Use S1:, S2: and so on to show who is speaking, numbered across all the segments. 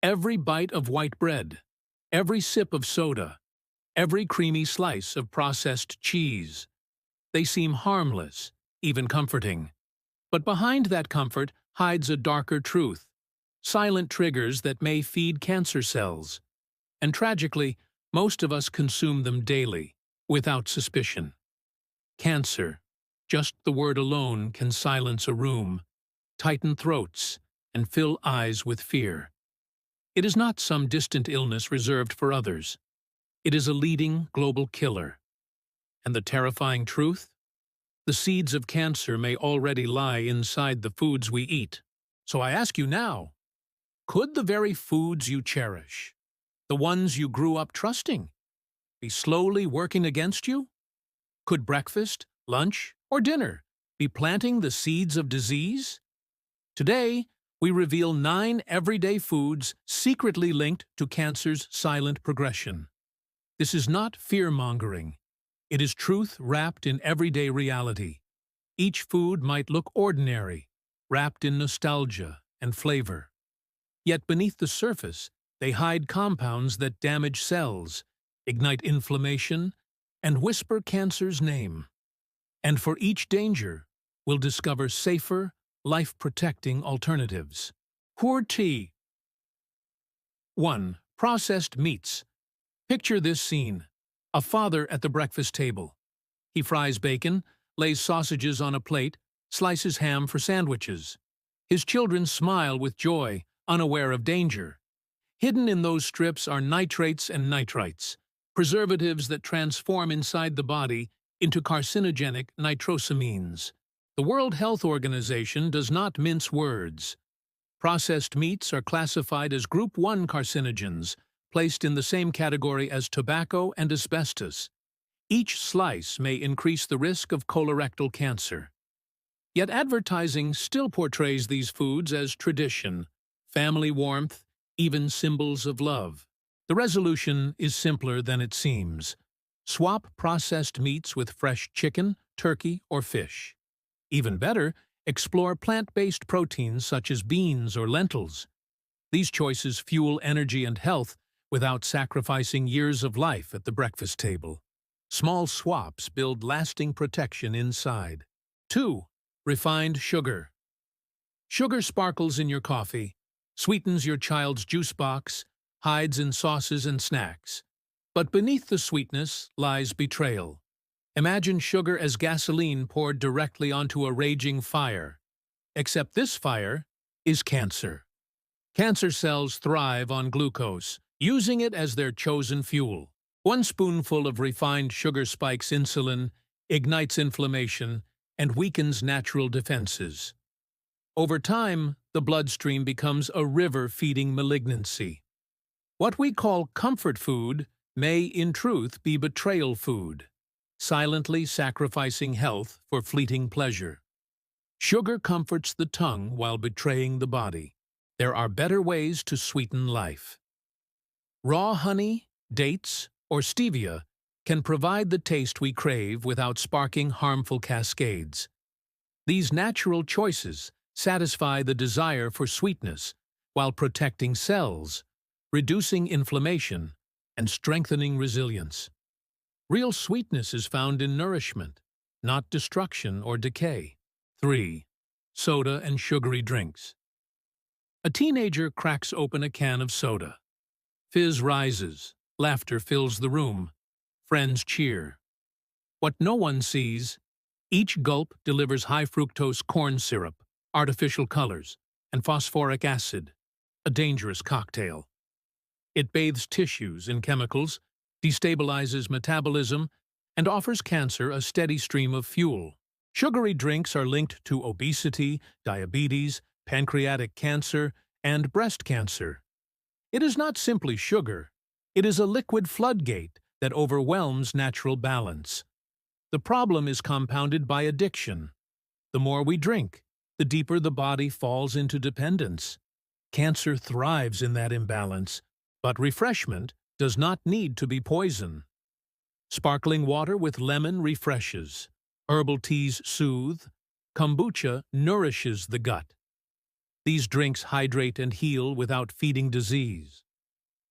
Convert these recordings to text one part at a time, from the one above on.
S1: Every bite of white bread, every sip of soda, every creamy slice of processed cheese. They seem harmless, even comforting. But behind that comfort hides a darker truth, silent triggers that may feed cancer cells. And tragically, most of us consume them daily, without suspicion. Cancer, just the word alone can silence a room, tighten throats, and fill eyes with fear. It is not some distant illness reserved for others. It is a leading global killer. And the terrifying truth? The seeds of cancer may already lie inside the foods we eat. So I ask you now, could the very foods you cherish, the ones you grew up trusting, be slowly working against you? Could breakfast, lunch, or dinner be planting the seeds of disease? Today, we reveal 9 everyday foods secretly linked to cancer's silent progression. This is not fear-mongering. It is truth wrapped in everyday reality. Each food might look ordinary, wrapped in nostalgia and flavor. Yet beneath the surface, they hide compounds that damage cells, ignite inflammation, and whisper cancer's name. And for each danger, we'll discover safer, life-protecting alternatives. Poor tea. 1. Processed meats. Picture this scene. A father at the breakfast table. He fries bacon, lays sausages on a plate, slices ham for sandwiches. His children smile with joy, unaware of danger. Hidden in those strips are nitrates and nitrites, preservatives that transform inside the body into carcinogenic nitrosamines. The World Health Organization does not mince words. Processed meats are classified as Group 1 carcinogens, placed in the same category as tobacco and asbestos. Each slice may increase the risk of colorectal cancer. Yet advertising still portrays these foods as tradition, family warmth, even symbols of love. The resolution is simpler than it seems. Swap processed meats with fresh chicken, turkey, or fish. Even better, explore plant-based proteins such as beans or lentils. These choices fuel energy and health without sacrificing years of life at the breakfast table. Small swaps build lasting protection inside. 2. Refined sugar. Sugar sparkles in your coffee, sweetens your child's juice box, hides in sauces and snacks. But beneath the sweetness lies betrayal. Imagine sugar as gasoline poured directly onto a raging fire. Except this fire is cancer. Cancer cells thrive on glucose, using it as their chosen fuel. One spoonful of refined sugar spikes insulin, ignites inflammation, and weakens natural defenses. Over time, the bloodstream becomes a river feeding malignancy. What we call comfort food may, in truth, be betrayal food, silently sacrificing health for fleeting pleasure. Sugar comforts the tongue while betraying the body. There are better ways to sweeten life. Raw honey, dates, or stevia can provide the taste we crave without sparking harmful cascades. These natural choices satisfy the desire for sweetness while protecting cells, reducing inflammation, and strengthening resilience. Real sweetness is found in nourishment, not destruction or decay. 3. Soda and sugary drinks. A teenager cracks open a can of soda. Fizz rises, laughter fills the room, friends cheer. What no one sees, each gulp delivers high-fructose corn syrup, artificial colors, and phosphoric acid, a dangerous cocktail. It bathes tissues in chemicals, destabilizes metabolism, and offers cancer a steady stream of fuel. Sugary drinks are linked to obesity, diabetes, pancreatic cancer, and breast cancer. It is not simply sugar. It is a liquid floodgate that overwhelms natural balance. The problem is compounded by addiction. The more we drink, the deeper the body falls into dependence. Cancer thrives in that imbalance, but refreshment does not need to be poison. Sparkling water with lemon refreshes. Herbal teas soothe. Kombucha nourishes the gut. These drinks hydrate and heal without feeding disease.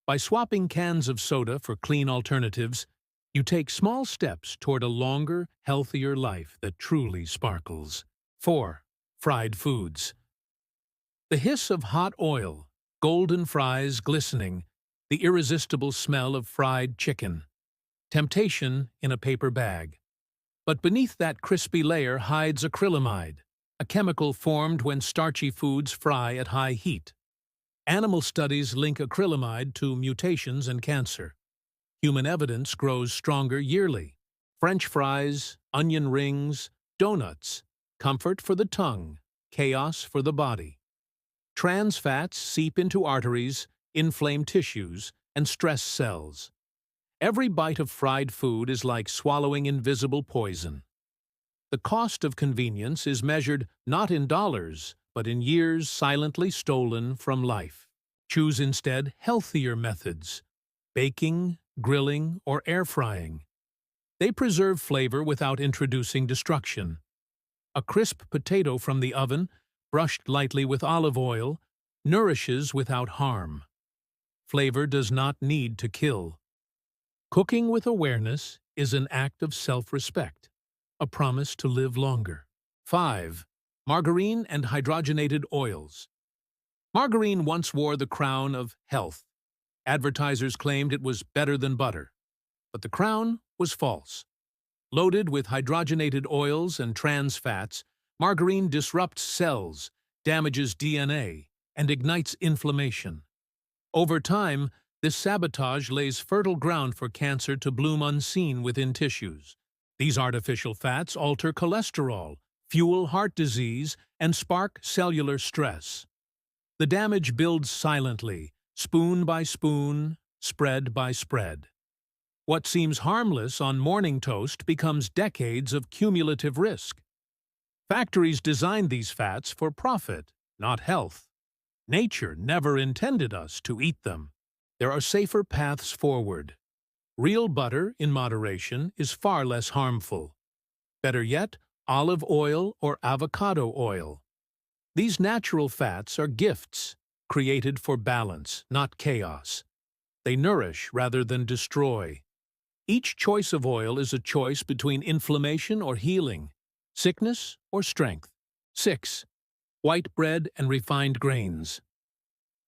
S1: By swapping cans of soda for clean alternatives, you take small steps toward a longer, healthier life that truly sparkles. 4. Fried foods. The hiss of hot oil, golden fries glistening, the irresistible smell of fried chicken. Temptation in a paper bag. But beneath that crispy layer hides acrylamide, a chemical formed when starchy foods fry at high heat. Animal studies link acrylamide to mutations and cancer. Human evidence grows stronger yearly. French fries, onion rings, donuts, comfort for the tongue, chaos for the body. Trans fats seep into arteries, inflame tissues, and stress cells. Every bite of fried food is like swallowing invisible poison. The cost of convenience is measured not in dollars, but in years silently stolen from life. Choose instead healthier methods: baking, grilling, or air frying. They preserve flavor without introducing destruction. A crisp potato from the oven, brushed lightly with olive oil, nourishes without harm. Flavor does not need to kill. Cooking with awareness is an act of self-respect, a promise to live longer. 5. Margarine and hydrogenated oils. Margarine once wore the crown of health. Advertisers claimed it was better than butter. But the crown was false. Loaded with hydrogenated oils and trans fats, margarine disrupts cells, damages DNA, and ignites inflammation. Over time, this sabotage lays fertile ground for cancer to bloom unseen within tissues. These artificial fats alter cholesterol, fuel heart disease, and spark cellular stress. The damage builds silently, spoon by spoon, spread by spread. What seems harmless on morning toast becomes decades of cumulative risk. Factories designed these fats for profit, not health. Nature never intended us to eat them. There are safer paths forward. Real butter, in moderation, is far less harmful. Better yet, olive oil or avocado oil. These natural fats are gifts, created for balance, not chaos. They nourish rather than destroy. Each choice of oil is a choice between inflammation or healing, sickness or strength. 6. White bread and refined grains.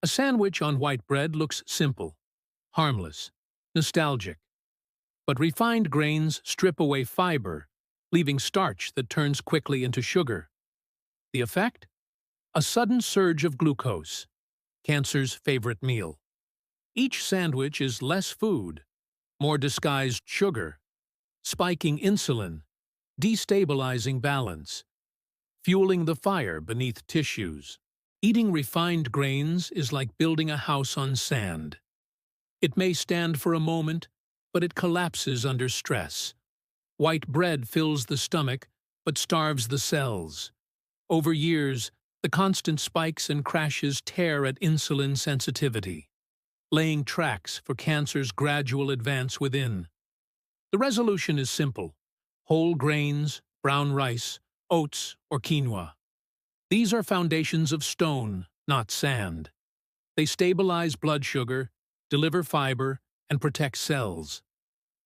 S1: A sandwich on white bread looks simple, harmless, nostalgic. But refined grains strip away fiber, leaving starch that turns quickly into sugar. The effect? A sudden surge of glucose, cancer's favorite meal. Each sandwich is less food, more disguised sugar, spiking insulin, destabilizing balance, fueling the fire beneath tissues. Eating refined grains is like building a house on sand. It may stand for a moment, but it collapses under stress. White bread fills the stomach, but starves the cells. Over years, the constant spikes and crashes tear at insulin sensitivity, laying tracks for cancer's gradual advance within. The resolution is simple: whole grains, brown rice, oats, or quinoa. These are foundations of stone, not sand. They stabilize blood sugar, deliver fiber, and protect cells.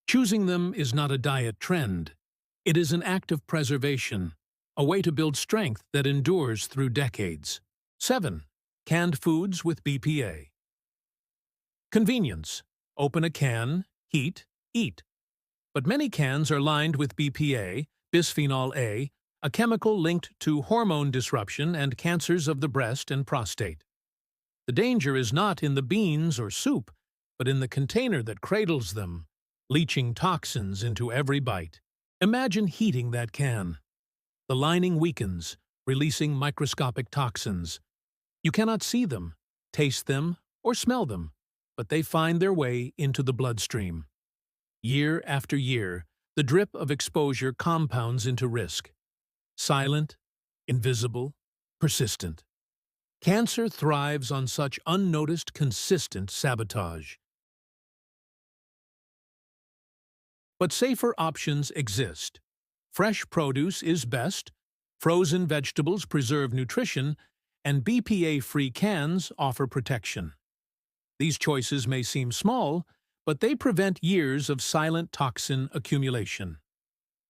S1: Choosing them is not a diet trend. It is an act of preservation, a way to build strength that endures through decades. 7. Canned foods with BPA. Convenience. Open a can, heat, eat. But many cans are lined with BPA, bisphenol A, a chemical linked to hormone disruption and cancers of the breast and prostate. The danger is not in the beans or soup, but in the container that cradles them, leaching toxins into every bite. Imagine heating that can. The lining weakens, releasing microscopic toxins. You cannot see them, taste them, or smell them, but they find their way into the bloodstream. Year after year, the drip of exposure compounds into risk. Silent, invisible, persistent. Cancer thrives on such unnoticed, consistent sabotage. But safer options exist. Fresh produce is best, frozen vegetables preserve nutrition, and BPA-free cans offer protection. These choices may seem small, but they prevent years of silent toxin accumulation.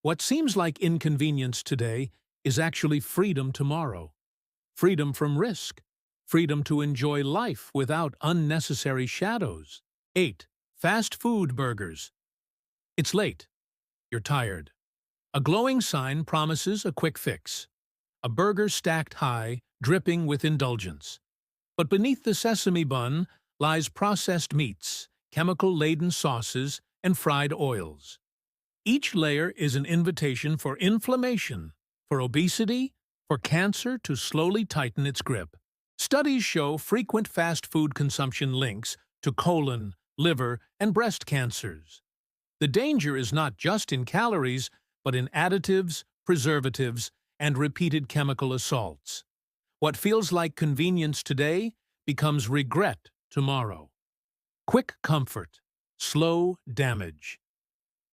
S1: What seems like inconvenience today is actually freedom tomorrow. Freedom from risk. Freedom to enjoy life without unnecessary shadows. 8. Fast food burgers. It's late. You're tired. A glowing sign promises a quick fix. A burger stacked high, dripping with indulgence. But beneath the sesame bun lies processed meats, chemical-laden sauces, and fried oils. Each layer is an invitation for inflammation, for obesity, for cancer to slowly tighten its grip. Studies show frequent fast food consumption links to colon, liver, and breast cancers. The danger is not just in calories, but in additives, preservatives, and repeated chemical assaults. What feels like convenience today becomes regret tomorrow. Quick comfort, slow damage.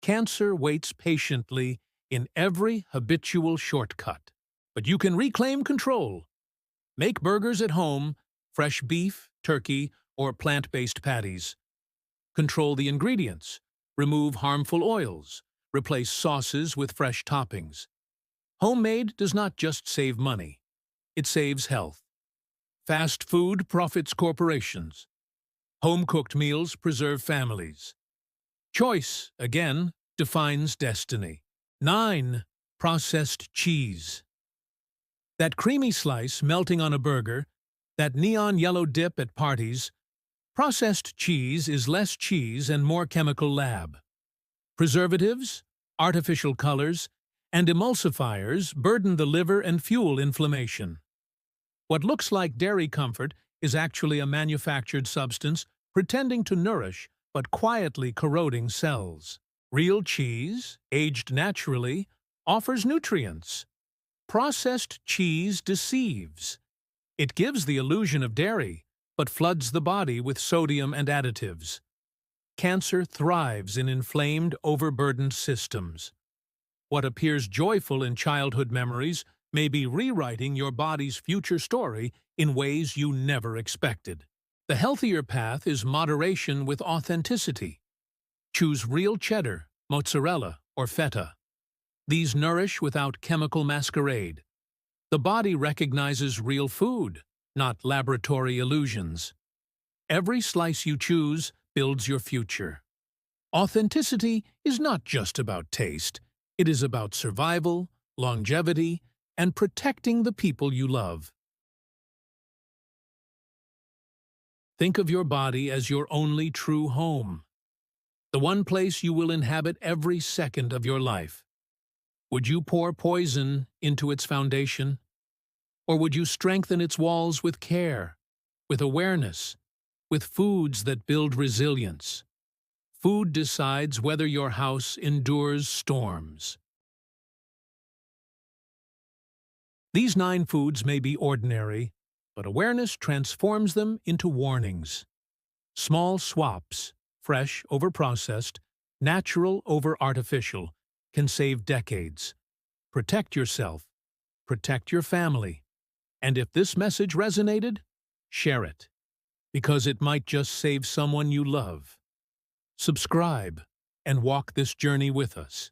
S1: Cancer waits patiently in every habitual shortcut. But you can reclaim control. Make burgers at home, fresh beef, turkey, or plant-based patties. Control the ingredients. Remove harmful oils. Replace sauces with fresh toppings. Homemade does not just save money. It saves health. Fast food profits corporations. Home-cooked meals preserve families. Choice, again, defines destiny. 9. Processed cheese. That creamy slice melting on a burger, that neon yellow dip at parties, processed cheese is less cheese and more chemical lab. Preservatives, artificial colors, and emulsifiers burden the liver and fuel inflammation. What looks like dairy comfort is actually a manufactured substance pretending to nourish but quietly corroding cells. Real cheese, aged naturally, offers nutrients. Processed cheese deceives. It gives the illusion of dairy, but floods the body with sodium and additives. Cancer thrives in inflamed, overburdened systems. What appears joyful in childhood memories may be rewriting your body's future story in ways you never expected. The healthier path is moderation with authenticity. Choose real cheddar, mozzarella, or feta. These nourish without chemical masquerade. The body recognizes real food, not laboratory illusions. Every slice you choose builds your future. Authenticity is not just about taste. It is about survival, longevity, and protecting the people you love. Think of your body as your only true home, the one place you will inhabit every second of your life. Would you pour poison into its foundation? Or would you strengthen its walls with care, with awareness, with foods that build resilience? Food decides whether your house endures storms. These 9 foods may be ordinary, but awareness transforms them into warnings. Small swaps, fresh over processed, natural over artificial, can save decades. Protect yourself. Protect your family. And if this message resonated, share it, because it might just save someone you love. Subscribe and walk this journey with us.